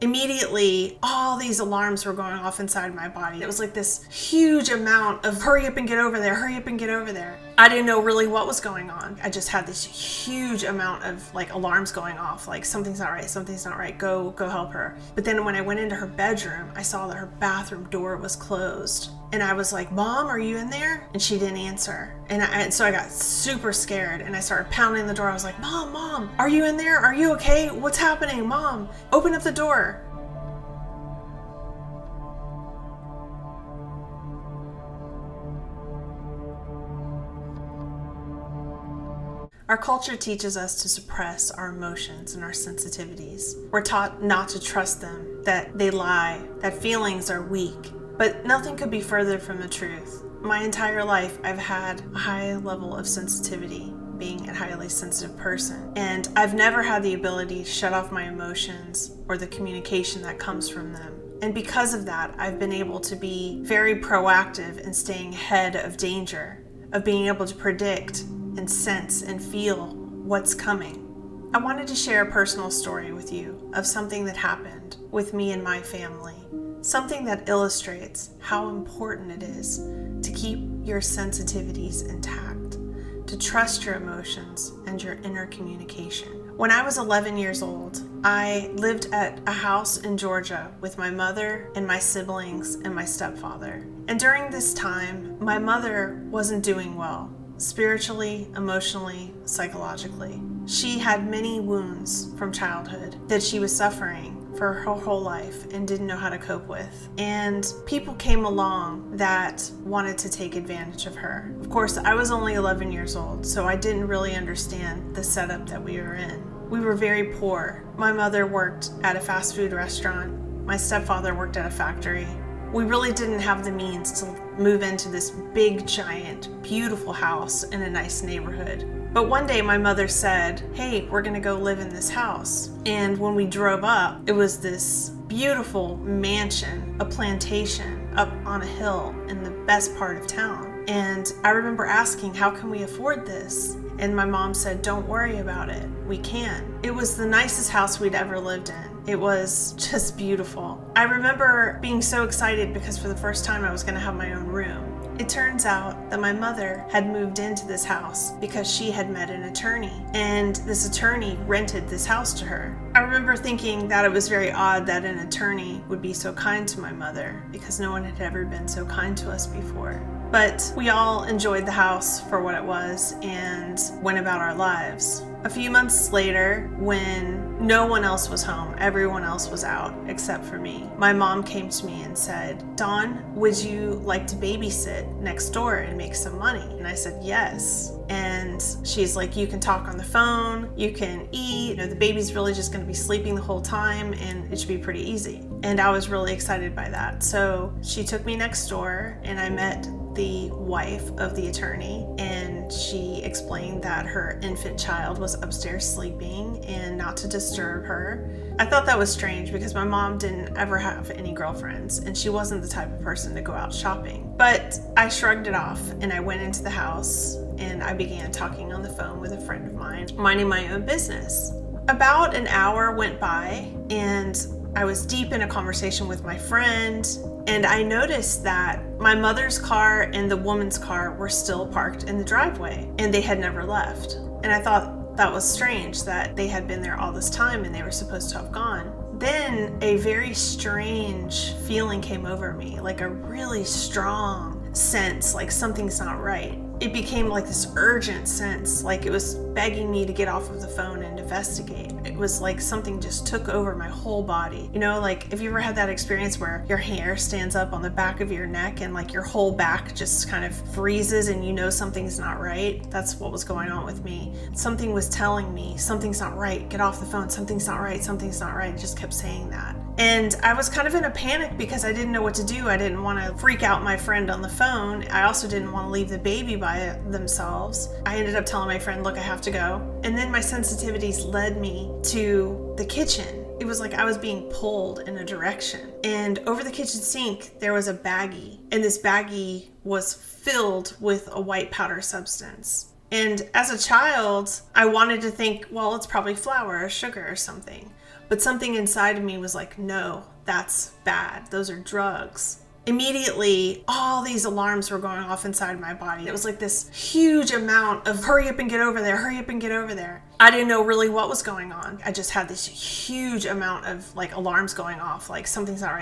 immediately all these alarms were going off inside my body. It was like this huge amount of hurry up and get over there, hurry up and get over there. I didn't know really what was going on. I just had this huge amount of like alarms going off, like something's not right, go help her. But then when I went into her bedroom, I saw that her bathroom door was closed. And I was like, Mom, are you in there? And she didn't answer. And so I got super scared and I started pounding the door. I was like, Mom, are you in there? Are you okay? What's happening? Mom, open up the door. Our culture teaches us to suppress our emotions and our sensitivities. We're taught not to trust them, that they lie, that feelings are weak. But nothing could be further from the truth. My entire life, I've had a high level of sensitivity, being a highly sensitive person. And I've never had the ability to shut off my emotions or the communication that comes from them. And because of that, I've been able to be very proactive in staying ahead of danger, of being able to predict and sense and feel what's coming. I wanted to share a personal story with you of something that happened with me and my family. Something that illustrates how important it is to keep your sensitivities intact, to trust your emotions and your inner communication. When I was 11 years old, I lived at a house in Georgia with my mother and my siblings and my stepfather. And during this time, my mother wasn't doing well, spiritually, emotionally, psychologically. She had many wounds from childhood that she was suffering for her whole life and didn't know how to cope with. And people came along that wanted to take advantage of her. Of course, I was only 11 years old, so I didn't really understand the setup that we were in. We were very poor. My mother worked at a fast food restaurant. My stepfather worked at a factory. We really didn't have the means to move into this big, giant, beautiful house in a nice neighborhood. But one day my mother said, hey, we're gonna go live in this house. And when we drove up, it was this beautiful mansion, a plantation up on a hill in the best part of town. And I remember asking, how can we afford this? And my mom said, don't worry about it, we can. It was the nicest house we'd ever lived in. It was just beautiful. I remember being so excited because for the first time I was gonna have my own room. It turns out that my mother had moved into this house because she had met an attorney, and this attorney rented this house to her. I remember thinking that it was very odd that an attorney would be so kind to my mother because no one had ever been so kind to us before. But we all enjoyed the house for what it was and went about our lives. A few months later, when no one else was home, everyone else was out except for me, my mom came to me and said, Dawn, would you like to babysit next door and make some money? And I said, yes. And she's like, you can talk on the phone, you can eat, the baby's really just gonna be sleeping the whole time and it should be pretty easy. And I was really excited by that. So she took me next door and I met the wife of the attorney, and she explained that her infant child was upstairs sleeping and not to disturb her. I thought that was strange because my mom didn't ever have any girlfriends and she wasn't the type of person to go out shopping. But I shrugged it off and I went into the house and I began talking on the phone with a friend of mine, minding my own business. About an hour went by and I was deep in a conversation with my friend, and I noticed that my mother's car and the woman's car were still parked in the driveway and they had never left. And I thought that was strange that they had been there all this time and they were supposed to have gone. Then a very strange feeling came over me, like a really strong sense, like something's not right. It became like this urgent sense, like it was begging me to get off of the phone and investigate. It was like something just took over my whole body. Like if you ever had that experience where your hair stands up on the back of your neck and like your whole back just kind of freezes and something's not right? That's what was going on with me. Something was telling me, something's not right, get off the phone, something's not right, something's not right. It just kept saying that. And I was kind of in a panic because I didn't know what to do. I didn't want to freak out my friend on the phone. I also didn't want to leave the baby by themselves. I ended up telling my friend, look, I have to go. And then my sensitivities led me to the kitchen. It was like I was being pulled in a direction. And over the kitchen sink, there was a baggie. And this baggie was filled with a white powder substance. And as a child, I wanted to think, well, it's probably flour or sugar or something. But something inside of me was like, no, that's bad. Those are drugs. Immediately, all these alarms were going off inside my body. It was like this huge amount of hurry up and get over there, hurry up and get over there. I didn't know really what was going on. I just had this huge amount of like alarms going off, like something's not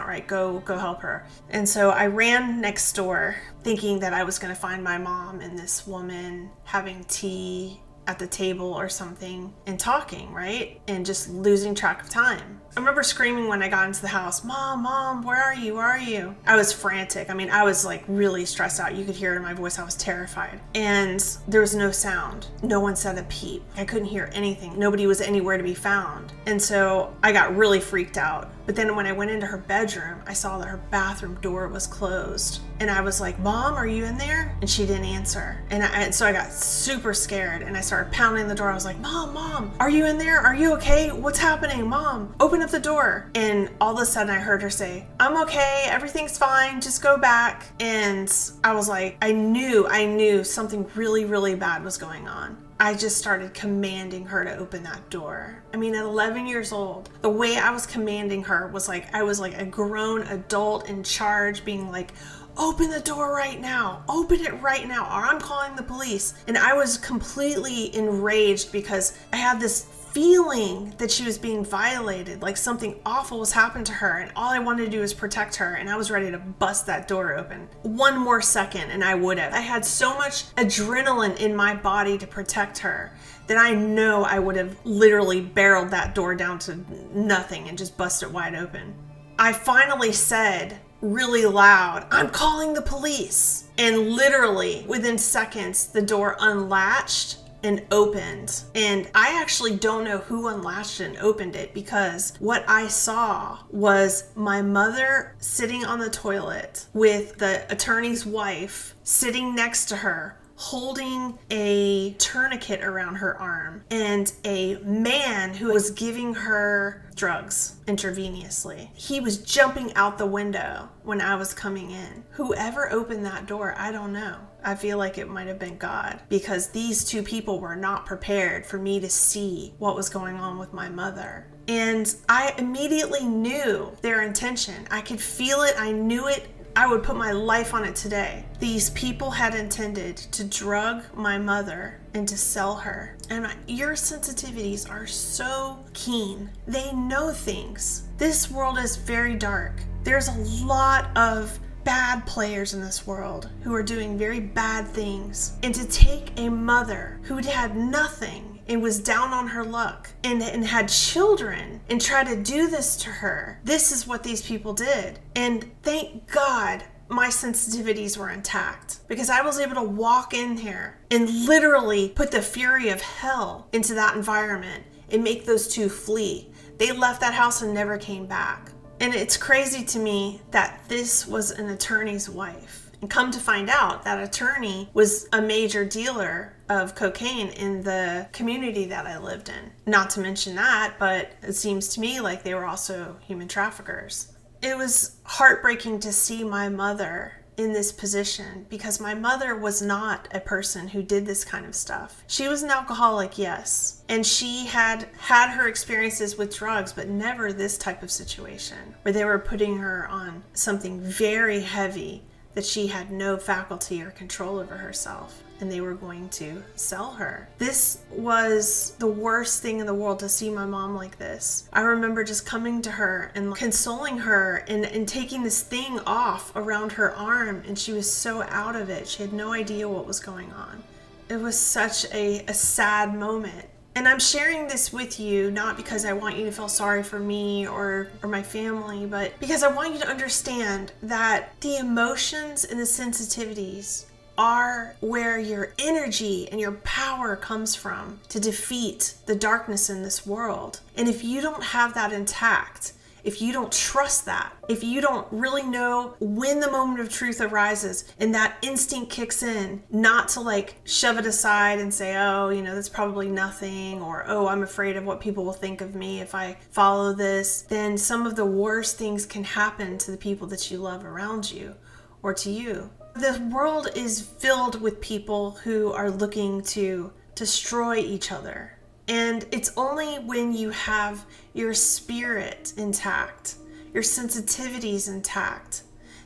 right, go help her. And so I ran next door thinking that I was going to find my mom and this woman having tea at the table or something and talking, right? And just losing track of time. I remember screaming when I got into the house, Mom, where are you? Where are you? I was frantic. I mean, I was like really stressed out. You could hear it in my voice. I was terrified. And there was no sound. No one said a peep. I couldn't hear anything. Nobody was anywhere to be found. And so I got really freaked out. But then when I went into her bedroom, I saw that her bathroom door was closed. And I was like, Mom, are you in there? And she didn't answer. And so I got super scared and I started pounding the door. I was like, Mom, are you in there? Are you okay? What's happening? Mom, open up the door. And all of a sudden I heard her say, I'm okay. Everything's fine. Just go back. And I was like, I knew something really, really bad was going on. I just started commanding her to open that door. I mean, at 11 years old, the way I was commanding her was like, I was like a grown adult in charge being like, open the door right now, open it right now, or I'm calling the police. And I was completely enraged because I had this feeling that she was being violated, like something awful was happening to her, and all I wanted to do was protect her, and I was ready to bust that door open. One more second and I would have. I had so much adrenaline in my body to protect her that I know I would have literally barreled that door down to nothing and just bust it wide open. I finally said really loud, I'm calling the police. And literally within seconds, the door unlatched and opened. And I actually don't know who unlatched it and opened it, because what I saw was my mother sitting on the toilet with the attorney's wife sitting next to her, holding a tourniquet around her arm, and a man who was giving her drugs intravenously. He was jumping out the window when I was coming in. Whoever opened that door, I don't know. I feel like it might have been God, because these two people were not prepared for me to see what was going on with my mother. And I immediately knew their intention. I could feel it. I knew it. I would put my life on it today. These people had intended to drug my mother and to sell her. And your sensitivities are so keen. They know things. This world is very dark. There's a lot of bad players in this world who are doing very bad things. And to take a mother who had nothing and was down on her luck and had children and try to do this to her, this is what these people did. And thank God my sensitivities were intact, because I was able to walk in here and literally put the fury of hell into that environment and make those two flee. They left that house and never came back. And it's crazy to me that this was an attorney's wife. And come to find out, that attorney was a major dealer of cocaine in the community that I lived in. Not to mention that, but it seems to me like they were also human traffickers. It was heartbreaking to see my mother in this position, because my mother was not a person who did this kind of stuff. She was an alcoholic, yes, and she had her experiences with drugs, but never this type of situation where they were putting her on something very heavy that she had no faculty or control over herself, and they were going to sell her. This was the worst thing in the world, to see my mom like this. I remember just coming to her and consoling her and taking this thing off around her arm, and she was so out of it. She had no idea what was going on. It was such a sad moment. And I'm sharing this with you not because I want you to feel sorry for me or my family, but because I want you to understand that the emotions and the sensitivities are where your energy and your power comes from to defeat the darkness in this world. And if you don't have that intact, if you don't trust that, if you don't really know when the moment of truth arises and that instinct kicks in, not to like shove it aside and say, oh, that's probably nothing, or, oh, I'm afraid of what people will think of me if I follow this, then some of the worst things can happen to the people that you love around you or to you. The world is filled with people who are looking to destroy each other. And it's only when you have your spirit intact, your sensitivities intact,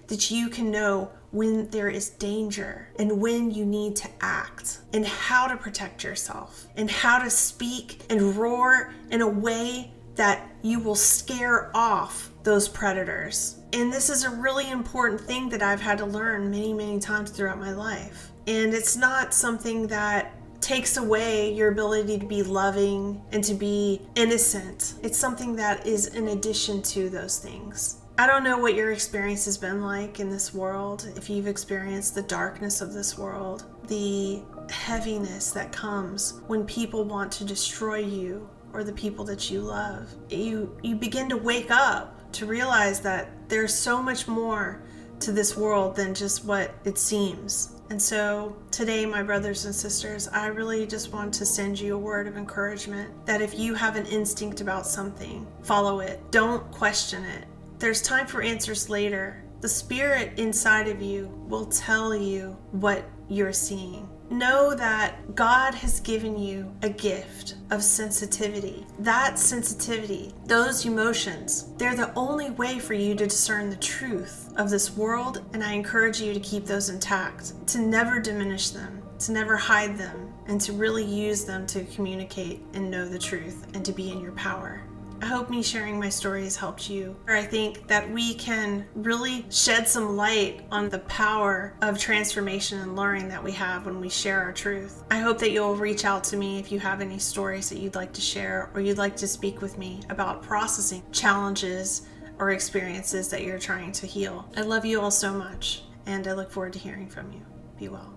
that you can know when there is danger and when you need to act and how to protect yourself and how to speak and roar in a way that you will scare off those predators. And this is a really important thing that I've had to learn many, many times throughout my life. And it's not something that takes away your ability to be loving and to be innocent. It's something that is in addition to those things. I don't know what your experience has been like in this world, if you've experienced the darkness of this world, the heaviness that comes when people want to destroy you or the people that you love. You begin to wake up to realize that there's so much more to this world than just what it seems. And so today, my brothers and sisters, I really just want to send you a word of encouragement that if you have an instinct about something, follow it. Don't question it. There's time for answers later. The spirit inside of you will tell you what you're seeing. Know that God has given you a gift of sensitivity. That sensitivity, those emotions, they're the only way for you to discern the truth of this world, and I encourage you to keep those intact, to never diminish them, to never hide them, and to really use them to communicate and know the truth and to be in your power. I hope me sharing my story has helped you. I think that we can really shed some light on the power of transformation and learning that we have when we share our truth. I hope that you'll reach out to me if you have any stories that you'd like to share or you'd like to speak with me about processing challenges or experiences that you're trying to heal. I love you all so much, and I look forward to hearing from you. Be well.